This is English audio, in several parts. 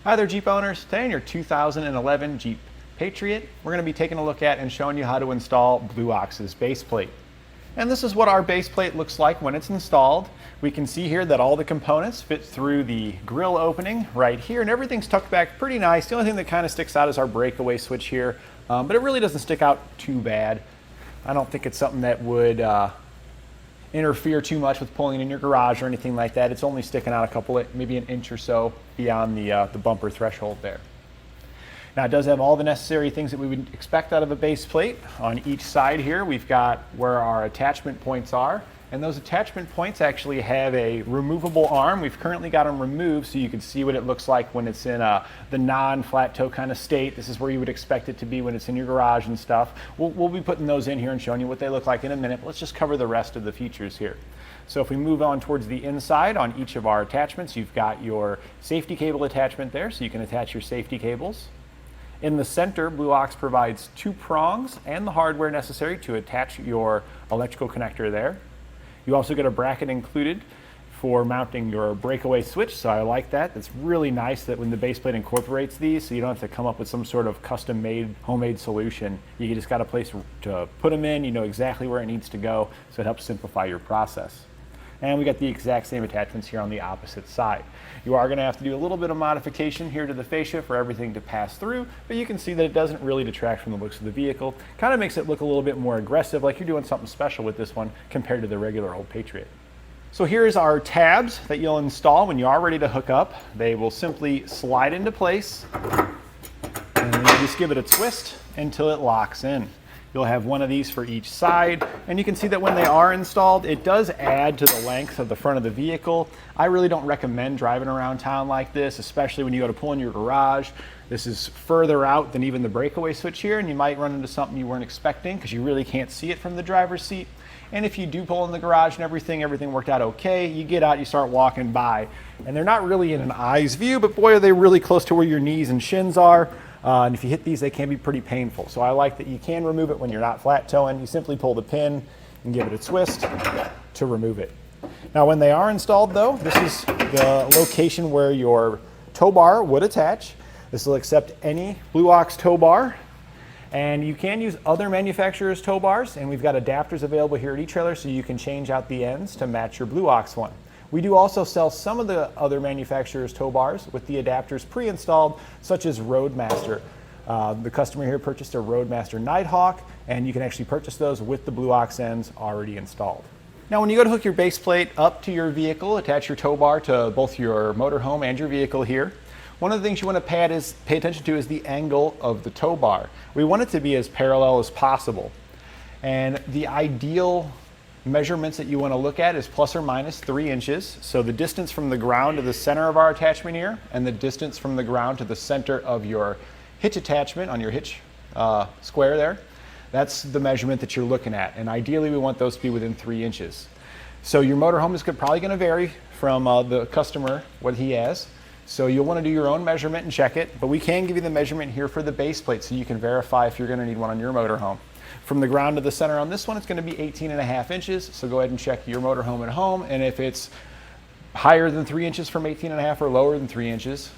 Hi there, Jeep owners. Today in your 2011 Jeep Patriot, we're going to be taking a look at and showing you how to install Blue Ox's base plate. And this is what our base plate looks like when it's installed. We can see here that all the components fit through the grill opening right here, and everything's tucked back pretty nice. The only thing that kind of sticks out is our breakaway switch here, but it really doesn't stick out too bad. I don't think it's something that would interfere too much with pulling it in your garage or anything like that. It's only sticking out a couple, maybe an inch or so beyond the bumper threshold there. Now it does have all the necessary things that we would expect out of a base plate. On each side here we've got where our attachment points are, and those attachment points actually have a removable arm. We've currently got them removed so you can see what it looks like when it's in the non-flat toe kind of state. This is where you would expect it to be when it's in your garage and stuff. We'll be putting those in here and showing you what they look like in a minute, but let's just cover the rest of the features here. So if we move on towards the inside, on each of our attachments you've got your safety cable attachment there, so you can attach your safety cables. In the center, Blue Ox provides 2 prongs and the hardware necessary to attach your electrical connector there. You also get a bracket included for mounting your breakaway switch, so I like that. It's really nice that when the base plate incorporates these, so you don't have to come up with some sort of custom-made, homemade solution. You just got a place to put them in, you know exactly where it needs to go, so it helps simplify your process. And we got the exact same attachments here on the opposite side. You are going to have to do a little bit of modification here to the fascia for everything to pass through, but you can see that it doesn't really detract from the looks of the vehicle. Kind of makes it look a little bit more aggressive, like you're doing something special with this one compared to the regular old Patriot. So here's our tabs that you'll install when you are ready to hook up. They will simply slide into place, and then you just give it a twist until it locks in. You'll have one of these for each side, and you can see that when they are installed, it does add to the length of the front of the vehicle. I really don't recommend driving around town like this, especially when you go to pull in your garage. This is further out than even the breakaway switch here, and you might run into something you weren't expecting because you really can't see it from the driver's seat. And if you do pull in the garage and everything worked out okay, you get out, you start walking by, and they're not really in an eye's view, but boy, are they really close to where your knees and shins are. And if you hit these, they can be pretty painful. So I like that you can remove it when you're not flat towing. You simply pull the pin and give it a twist to remove it. Now when they are installed though, this is the location where your tow bar would attach. This will accept any Blue Ox tow bar. And you can use other manufacturers' tow bars, and we've got adapters available here at etrailer so you can change out the ends to match your Blue Ox one. We do also sell some of the other manufacturers' tow bars with the adapters pre-installed, such as Roadmaster. The customer here purchased a Roadmaster Nighthawk, and you can actually purchase those with the Blue Ox ends already installed. Now when you go to hook your base plate up to your vehicle, attach your tow bar to both your motorhome and your vehicle here. One of the things you want to pay attention to is the angle of the tow bar. We want it to be as parallel as possible. And the ideal measurements that you want to look at is plus or minus 3 inches. So the distance from the ground to the center of our attachment here, and the distance from the ground to the center of your hitch attachment on your hitch square there, that's the measurement that you're looking at. And ideally we want those to be within 3 inches. So your motorhome is probably going to vary from the customer, what he has. So you'll want to do your own measurement and check it, but we can give you the measurement here for the base plate so you can verify if you're going to need one on your motorhome. From the ground to the center on this one, it's going to be 18.5 inches. So go ahead and check your motorhome at home. And if it's higher than 3 inches from 18.5 or lower than 3 inches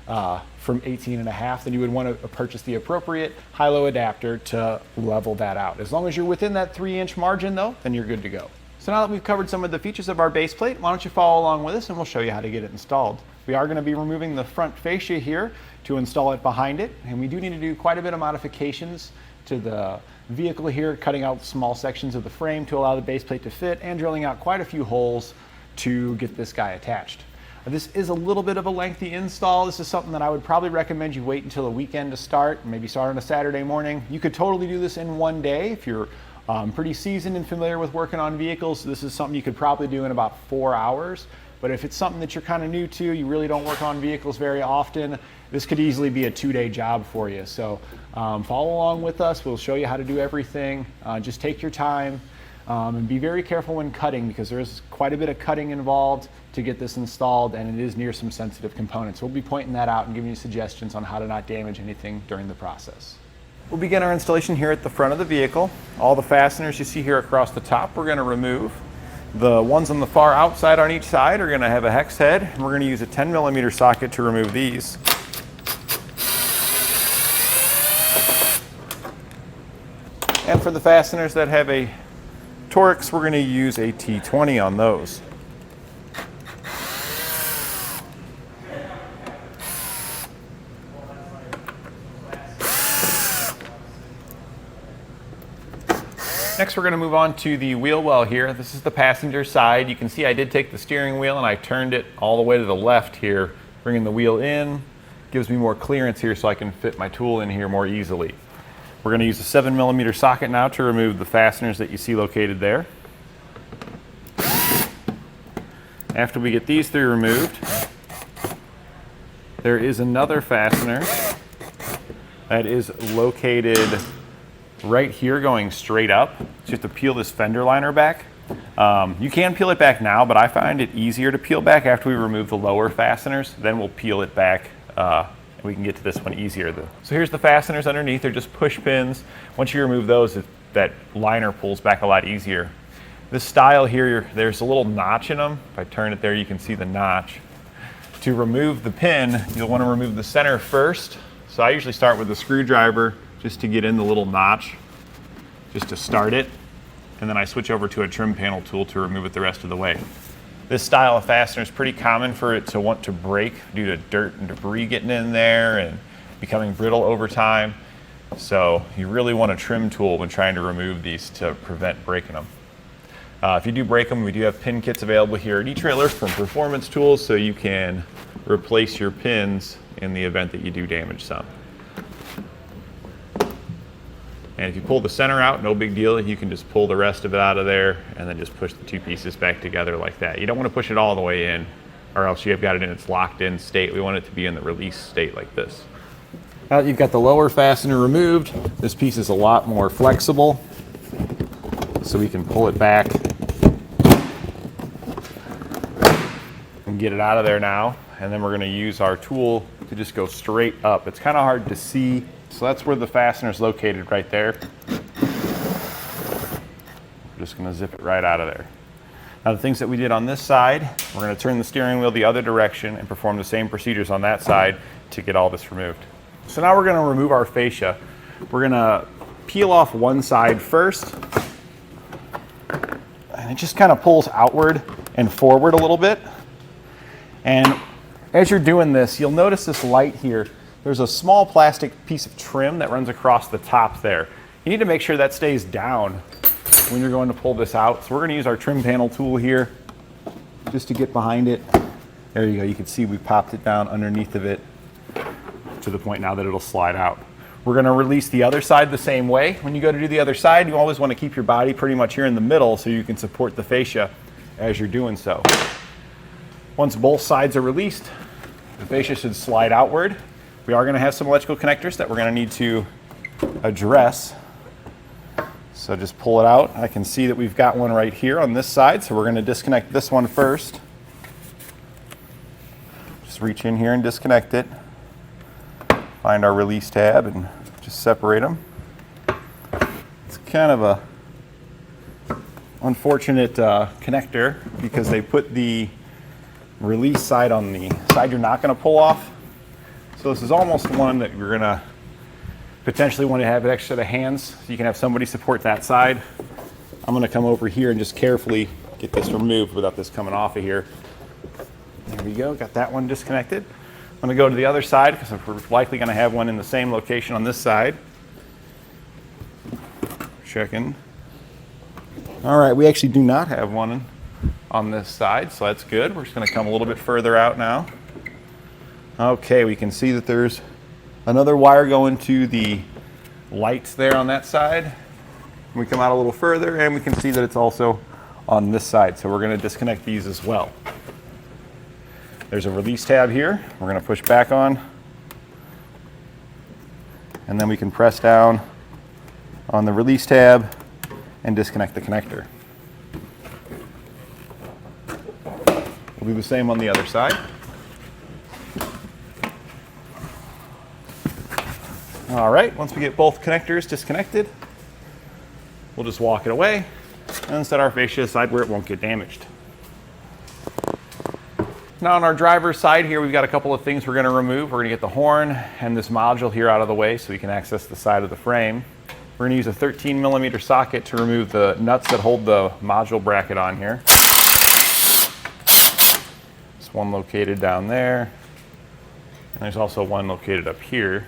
from 18.5, then you would want to purchase the appropriate high-low adapter to level that out. As long as you're within that 3-inch margin though, then you're good to go. So now that we've covered some of the features of our base plate, why don't you follow along with us and we'll show you how to get it installed. We are going to be removing the front fascia here to install it behind it, and we do need to do quite a bit of modifications to the vehicle here, cutting out small sections of the frame to allow the base plate to fit and drilling out quite a few holes to get this guy attached. This is a little bit of a lengthy install. This is something that I would probably recommend you wait until the weekend to start, maybe start on a Saturday morning. You could totally do this in one day if you're pretty seasoned and familiar with working on vehicles. This is something you could probably do in about 4 hours. But if it's something that you're kind of new to, you really don't work on vehicles very often, this could easily be a 2-day job for you. So follow along with us. We'll show you how to do everything. Just take your time and be very careful when cutting because there's quite a bit of cutting involved to get this installed, and it is near some sensitive components. We'll be pointing that out and giving you suggestions on how to not damage anything during the process. We'll begin our installation here at the front of the vehicle. All the fasteners you see here across the top we're going to remove. The ones on the far outside on each side are going to have a hex head, and we're going to use a 10mm socket to remove these. And for the fasteners that have a Torx, we're going to use a T20 on those. Next, we're going to move on to the wheel well here. This is the passenger side. You can see I did take the steering wheel and I turned it all the way to the left here, bringing the wheel in. Gives me more clearance here so I can fit my tool in here more easily. We're going to use a 7mm socket now to remove the fasteners that you see located there. After we get these three removed, there is another fastener that is located right here going straight up. So you have to peel this fender liner back. You can peel it back now, but I find it easier to peel back after we remove the lower fasteners. Then we'll peel it back and we can get to this one easier. So here's the fasteners underneath. They're just push pins. Once you remove those, that liner pulls back a lot easier. This style here, there's a little notch in them. If I turn it there, you can see the notch. To remove the pin, you'll want to remove the center first. So I usually start with a screwdriver just to get in the little notch, just to start it. And then I switch over to a trim panel tool to remove it the rest of the way. This style of fastener is pretty common for it to want to break due to dirt and debris getting in there and becoming brittle over time. So you really want a trim tool when trying to remove these to prevent breaking them. If you do break them, we do have pin kits available here at etrailer from Performance Tools, so you can replace your pins in the event that you do damage some. And if you pull the center out, no big deal. You can just pull the rest of it out of there and then just push the two pieces back together like that. You don't want to push it all the way in, or else you've got it in its locked in state. We want it to be in the release state like this. Now that you've got the lower fastener removed, this piece is a lot more flexible, so we can pull it back and get it out of there now. And then we're going to use our tool to just go straight up. It's kind of hard to see. So that's where the fastener is located right there. We're just going to zip it right out of there. Now the things that we did on this side, we're going to turn the steering wheel the other direction and perform the same procedures on that side to get all this removed. So now we're going to remove our fascia. We're going to peel off one side first. And it just kind of pulls outward and forward a little bit. And as you're doing this, you'll notice this light here. There's a small plastic piece of trim that runs across the top there. You need to make sure that stays down when you're going to pull this out. So we're going to use our trim panel tool here just to get behind it. There you go. You can see we popped it down underneath of it to the point now that it'll slide out. We're going to release the other side the same way. When you go to do the other side, you always want to keep your body pretty much here in the middle so you can support the fascia as you're doing so. Once both sides are released, the fascia should slide outward. We are going to have some electrical connectors that we're going to need to address. So just pull it out. I can see that we've got one right here on this side, so we're going to disconnect this one first. Just reach in here and disconnect it. Find our release tab and just separate them. It's kind of a unfortunate connector because they put the release side on the side you're not going to pull off. So this is almost one that you're going to potentially want to have an extra set of hands so you can have somebody support that side. I'm going to come over here and just carefully get this removed without this coming off of here. There we go, got that one disconnected. I'm going to go to the other side because we're likely going to have one in the same location on this side. Checking. All right, we actually do not have one on this side, so that's good. We're just going to come a little bit further out now. Okay, we can see that there's another wire going to the lights there on that side. We come out a little further and we can see that it's also on this side, so we're going to disconnect these as well. There's a release tab here. We're going to push back on, and then we can press down on the release tab and disconnect the connector. We'll do the same on the other side. All right, once we get both connectors disconnected, we'll just walk it away and set our fascia aside where it won't get damaged. Now on our driver's side here, we've got a couple of things we're going to remove. We're going to get the horn and this module here out of the way so we can access the side of the frame. We're going to use a 13mm socket to remove the nuts that hold the module bracket on here. There's one located down there, and there's also one located up here.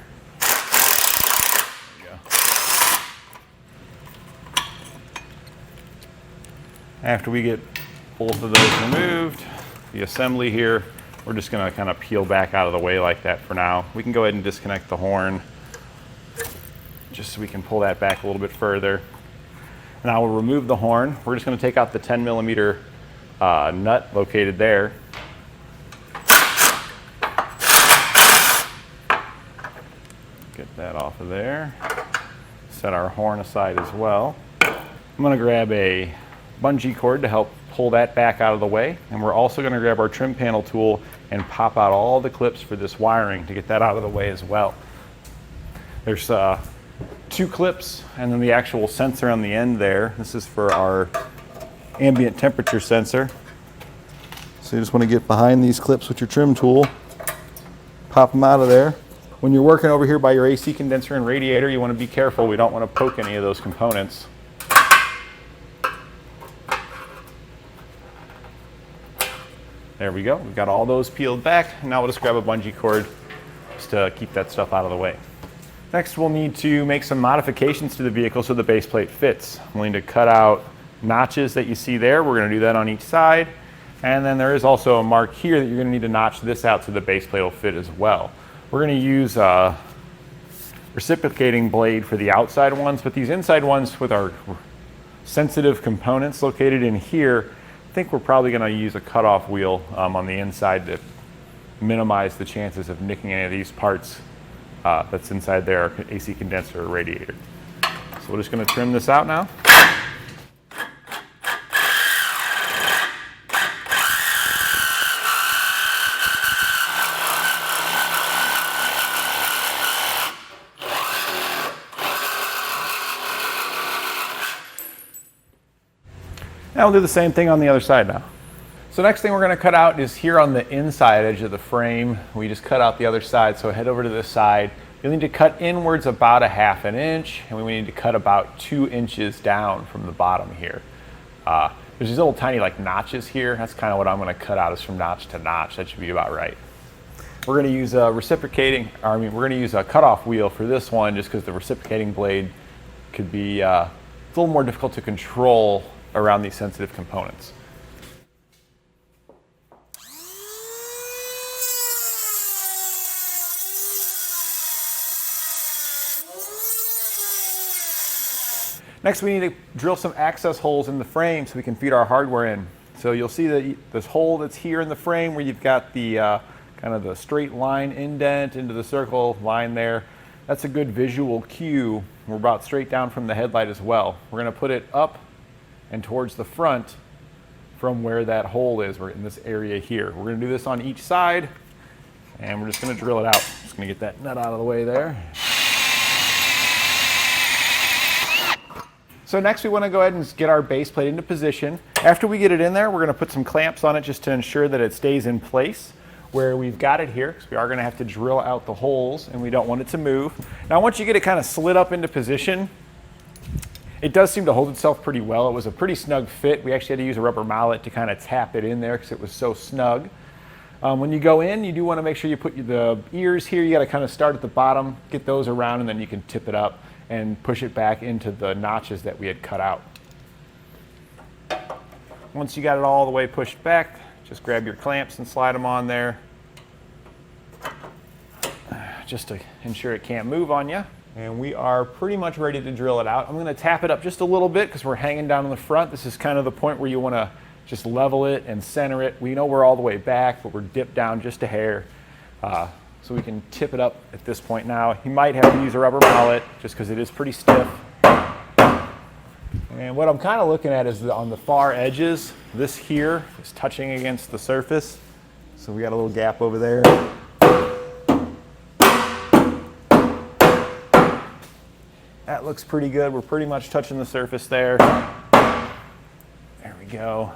After we get both of those removed, the assembly here, we're just going to kind of peel back out of the way like that for now. We can go ahead and disconnect the horn just so we can pull that back a little bit further. Now we'll remove the horn. We're just going to take out the 10mm nut located there. Get that off of there. Set our horn aside as well. I'm going to grab a bungee cord to help pull that back out of the way, and we're also going to grab our trim panel tool and pop out all the clips for this wiring to get that out of the way as well. There's 2 clips and then the actual sensor on the end there. This is for our ambient temperature sensor. So you just want to get behind these clips with your trim tool, pop them out of there. When you're working over here by your AC condenser and radiator, you want to be careful. We don't want to poke any of those components. There we go. We've got all those peeled back. Now we'll just grab a bungee cord just to keep that stuff out of the way. Next, we'll need to make some modifications to the vehicle so the base plate fits. We'll need to cut out notches that you see there. We're going to do that on each side. And then there is also a mark here that you're going to need to notch this out so the base plate will fit as well. We're going to use a reciprocating blade for the outside ones, but these inside ones with our sensitive components located in here, I think we're probably going to use a cutoff wheel on the inside to minimize the chances of nicking any of these parts that's inside their AC condenser or radiator. So we're just going to trim this out now. Now we'll do the same thing on the other side now. So next thing we're going to cut out is here on the inside edge of the frame. We just cut out the other side, so head over to this side. You'll need to cut inwards about 1/2 inch, and we need to cut about 2 inches down from the bottom here. There's these little tiny like notches here. That's kind of what I'm going to cut out, is from notch to notch. That should be about right. We're going to use a we're going to use a cutoff wheel for this one, just because the reciprocating blade could be a little more difficult to control around these sensitive components. Next, we need to drill some access holes in the frame so we can feed our hardware in. So you'll see that this hole that's here in the frame where you've got the kind of the straight line indent into the circle line there. That's a good visual cue. We're about straight down from the headlight as well. We're going to put it up and towards the front from where that hole is. We're in this area here. We're going to do this on each side, and we're just going to drill it out. Just going to get that nut out of the way there. So next we want to go ahead and get our base plate into position. After we get it in there, we're going to put some clamps on it just to ensure that it stays in place where we've got it here, because we are going to have to drill out the holes and we don't want it to move. Now once you get it kind of slid up into position, it does seem to hold itself pretty well. It was a pretty snug fit. We actually had to use a rubber mallet to kind of tap it in there because it was so snug. When you go in, you do want to make sure you put the ears here. You got to kind of start at the bottom, get those around, and then you can tip it up and push it back into the notches that we had cut out. Once you got it all the way pushed back, just grab your clamps and slide them on there just to ensure it can't move on you. And we are pretty much ready to drill it out. I'm going to tap it up just a little bit because we're hanging down in the front. This is kind of the point where you want to just level it and center it. We know we're all the way back, but we're dipped down just a hair. So we can tip it up at this point now. You might have to use a rubber mallet just because it is pretty stiff. And what I'm kind of looking at is on the far edges, this here is touching against the surface. So we got a little gap over there. That looks pretty good. We're pretty much touching the surface there. There we go.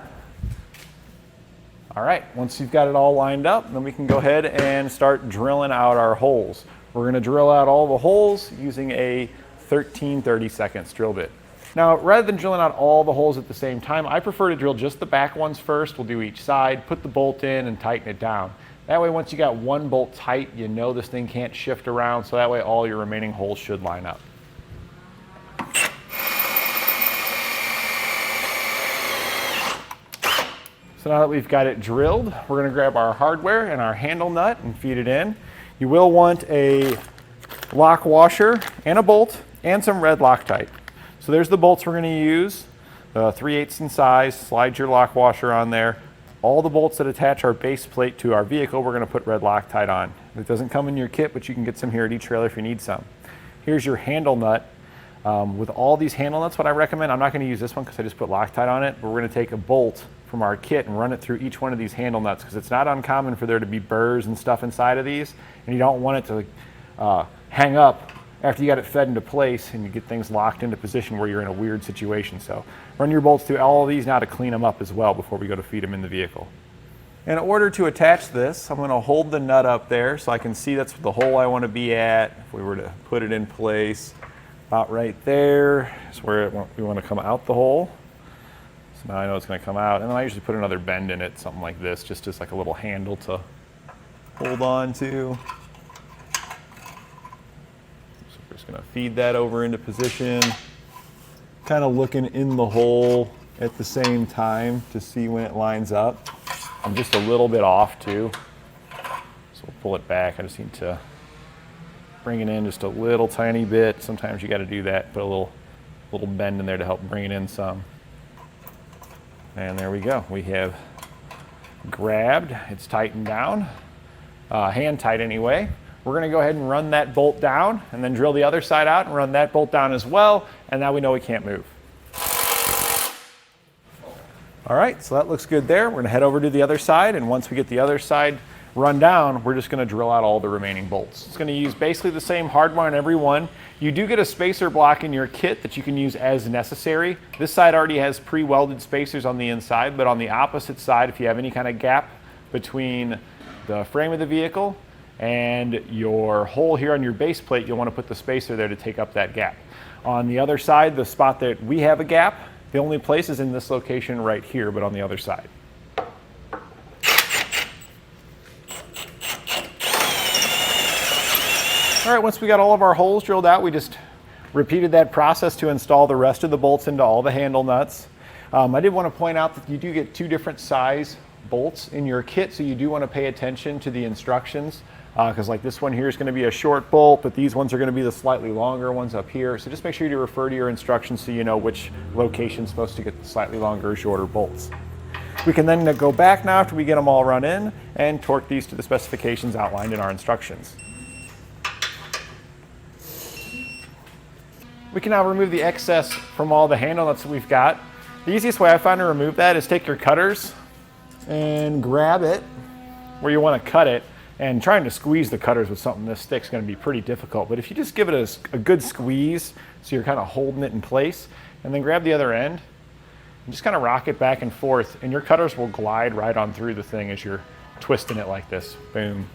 All right, once you've got it all lined up, then we can go ahead and start drilling out our holes. We're going to drill out all the holes using a 13 30-seconds drill bit. Now, rather than drilling out all the holes at the same time, I prefer to drill just the back ones first. We'll do each side, put the bolt in, and tighten it down. That way, once you got one bolt tight, you know this thing can't shift around, so that way all your remaining holes should line up. So now that we've got it drilled, we're going to grab our hardware and our handle nut and feed it in. You will want a lock washer and a bolt and some red Loctite. So there's the bolts we're going to use, 3/8 in size. Slide your lock washer on there. All the bolts that attach our base plate to our vehicle, we're going to put red Loctite on. It doesn't come in your kit, but you can get some here at eTrailer if you need some. Here's your handle nut. With all these handle nuts, what I recommend, I'm not going to use this one because I just put Loctite on it, but we're going to take a bolt from our kit and run it through each one of these handle nuts because it's not uncommon for there to be burrs and stuff inside of these, and you don't want it to hang up after you got it fed into place and you get things locked into position where you're in a weird situation. So run your bolts through all of these now to clean them up as well before we go to feed them in the vehicle. In order to attach this, I'm going to hold the nut up there so I can see that's the hole I want to be at. If we were to put it in place, about right there is where we want to come out the hole. So now I know it's going to come out, and then I usually put another bend in it, something like this, just as like a little handle to hold on to. So we're just going to feed that over into position, kind of looking in the hole at the same time to see when it lines up. I'm just a little bit off too, so we'll pull it back. I just need to bring it in just a little tiny bit. Sometimes you got to do that, put a little bend in there to help bring it in some. And there we go. We have grabbed, it's tightened down, hand tight anyway. We're going to go ahead and run that bolt down and then drill the other side out and run that bolt down as well. And now we know we can't move. All right, so that looks good there. We're going to head over to the other side, and once we get the other side run down, we're just going to drill out all the remaining bolts. It's going to use basically the same hardware on every one. You do get a spacer block in your kit that you can use as necessary. This side already has pre-welded spacers on the inside, but on the opposite side, if you have any kind of gap between the frame of the vehicle and your hole here on your base plate, you'll want to put the spacer there to take up that gap. On the other side, the spot that we have a gap, the only place is in this location right here, but on the other side. All right, once we got all of our holes drilled out, we just repeated that process to install the rest of the bolts into all the handle nuts. I did want to point out that you do get 2 different size bolts in your kit, so you do want to pay attention to the instructions, because like this one here is going to be a short bolt, but these ones are going to be the slightly longer ones up here. So just make sure you refer to your instructions so you know which location is supposed to get the slightly longer or shorter bolts. We can then go back now after we get them all run in and torque these to the specifications outlined in our instructions. We can now remove the excess from all the handle nuts that we've got. The easiest way I find to remove that is take your cutters and grab it where you want to cut it, and trying to squeeze the cutters with something this thick is going to be pretty difficult, but if you just give it a good squeeze so you're kind of holding it in place, and then grab the other end and just kind of rock it back and forth, and your cutters will glide right on through the thing as you're twisting it like this. Boom.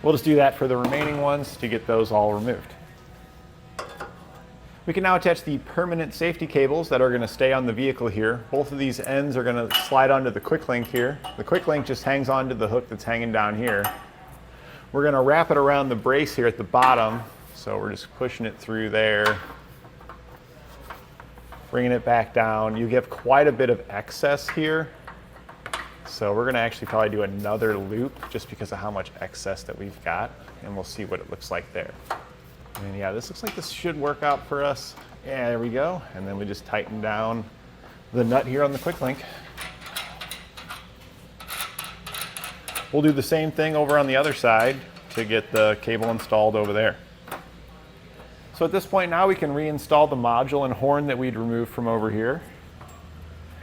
We'll just do that for the remaining ones to get those all removed. We can now attach the permanent safety cables that are going to stay on the vehicle here. Both of these ends are going to slide onto the quick link here. The quick link just hangs onto the hook that's hanging down here. We're going to wrap it around the brace here at the bottom, so we're just pushing it through there, bringing it back down. You get quite a bit of excess here, so we're going to actually probably do another loop just because of how much excess that we've got, and we'll see what it looks like there. And yeah, this looks like this should work out for us. Yeah, there we go. And then we just tighten down the nut here on the quick link. We'll do the same thing over on the other side to get the cable installed over there. So at this point now we can reinstall the module and horn that we'd removed from over here.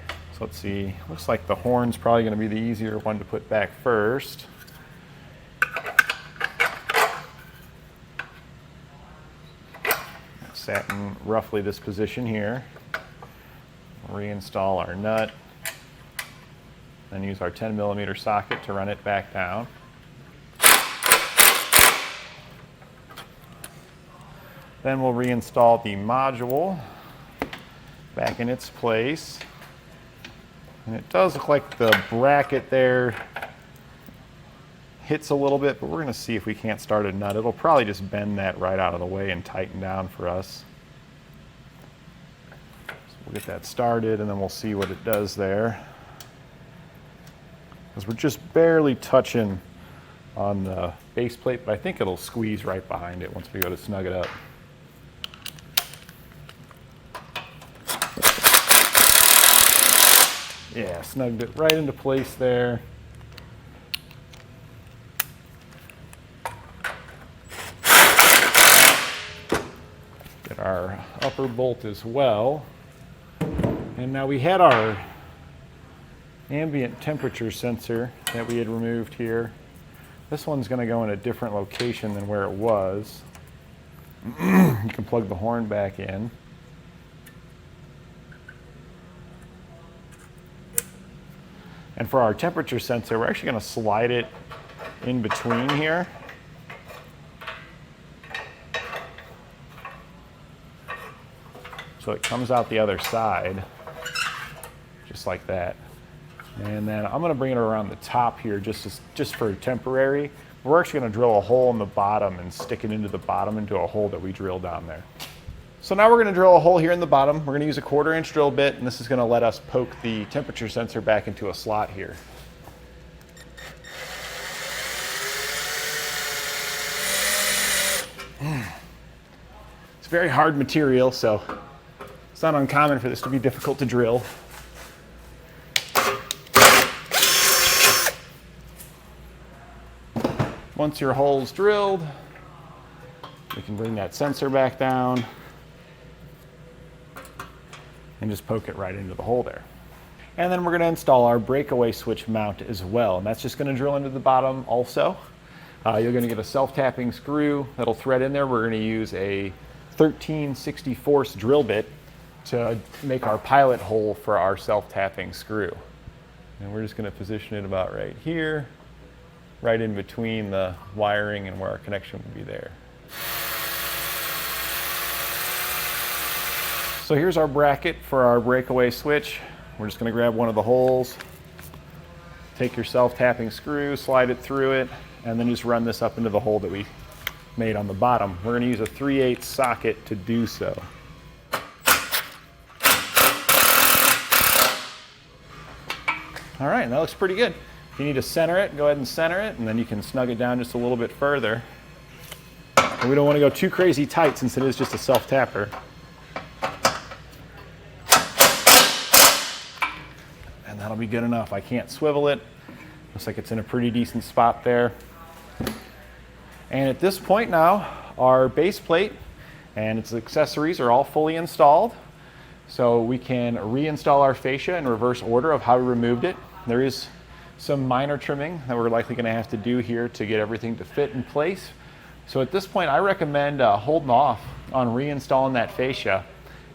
So let's see, looks like the horn's probably going to be the easier one to put back first. Sat in roughly this position here. Reinstall our nut, then use our 10mm socket to run it back down. Then we'll reinstall the module back in its place. And it does look like the bracket there hits a little bit, but we're going to see if we can't start a nut. It'll probably just bend that right out of the way and tighten down for us. So we'll get that started and then we'll see what it does there. Because we're just barely touching on the base plate, but I think it'll squeeze right behind it once we go to snug it up. Yeah, snugged it right into place there. Get our upper bolt as well. And now we had our ambient temperature sensor that we had removed here. This one's going to go in a different location than where it was. You can plug the horn back in. And for our temperature sensor, we're actually going to slide it in between here. So it comes out the other side, just like that. And then I'm going to bring it around the top here just for temporary. We're actually going to drill a hole in the bottom and stick it into the bottom into a hole that we drill down there. So now we're going to drill a hole here in the bottom. We're going to use a 1/4-inch drill bit, and this is going to let us poke the temperature sensor back into a slot here. It's very hard material, so it's not uncommon for this to be difficult to drill. Once your hole's drilled, we can bring that sensor back down and just poke it right into the hole there. And then we're going to install our breakaway switch mount as well, and that's just going to drill into the bottom also. You're going to get a self-tapping screw that'll thread in there. We're going to use a 13/64 drill bit to make our pilot hole for our self-tapping screw. And we're just going to position it about right here, right in between the wiring and where our connection will be there. So here's our bracket for our breakaway switch. We're just going to grab one of the holes, take your self-tapping screw, slide it through it, and then just run this up into the hole that we made on the bottom. We're going to use a 3/8 socket to do so. All right, that looks pretty good. If you need to center it, go ahead and center it, and then you can snug it down just a little bit further. And we don't want to go too crazy tight since it is just a self-tapper. And that'll be good enough. I can't swivel it. Looks like it's in a pretty decent spot there. And at this point now, our base plate and its accessories are all fully installed. So we can reinstall our fascia in reverse order of how we removed it. There is some minor trimming that we're likely going to have to do here to get everything to fit in place. So at this point, I recommend holding off on reinstalling that fascia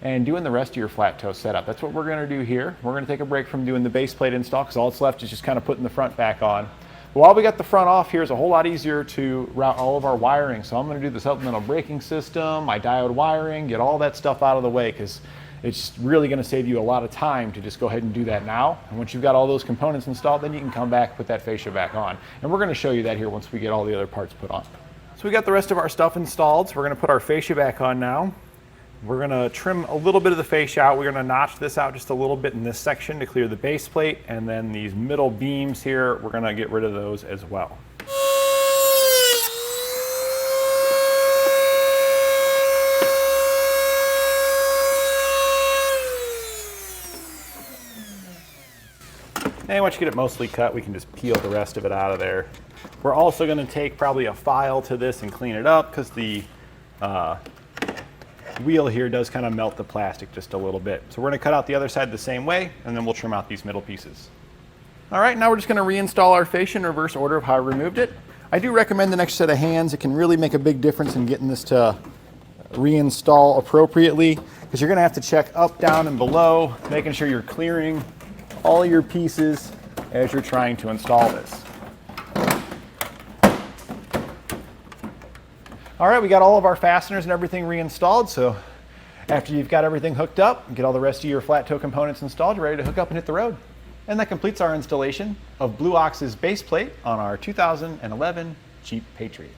and doing the rest of your flat toe setup. That's what we're going to do here. We're going to take a break from doing the base plate install because all that's left is just kind of putting the front back on. But while we got the front off here, it's a whole lot easier to route all of our wiring. So I'm going to do the supplemental braking system, my diode wiring, get all that stuff out of the way because it's really going to save you a lot of time to just go ahead and do that now. And once you've got all those components installed, then you can come back, put that fascia back on. And we're going to show you that here once we get all the other parts put on. So we got the rest of our stuff installed. So we're going to put our fascia back on now. We're going to trim a little bit of the fascia out. We're going to notch this out just a little bit in this section to clear the base plate. And then these middle beams here, we're going to get rid of those as well. And once you get it mostly cut, we can just peel the rest of it out of there. We're also going to take probably a file to this and clean it up because the wheel here does kind of melt the plastic just a little bit. So we're going to cut out the other side the same way, and then we'll trim out these middle pieces. All right, now we're just going to reinstall our fascia in reverse order of how I removed it. I do recommend an extra set of hands. It can really make a big difference in getting this to reinstall appropriately because you're going to have to check up, down, and below, making sure you're clearing all your pieces as you're trying to install this. All right, we got all of our fasteners and everything reinstalled. So after you've got everything hooked up and get all the rest of your flat toe components installed, you're ready to hook up and hit the road. And that completes our installation of Blue Ox's base plate on our 2011 Jeep Patriot.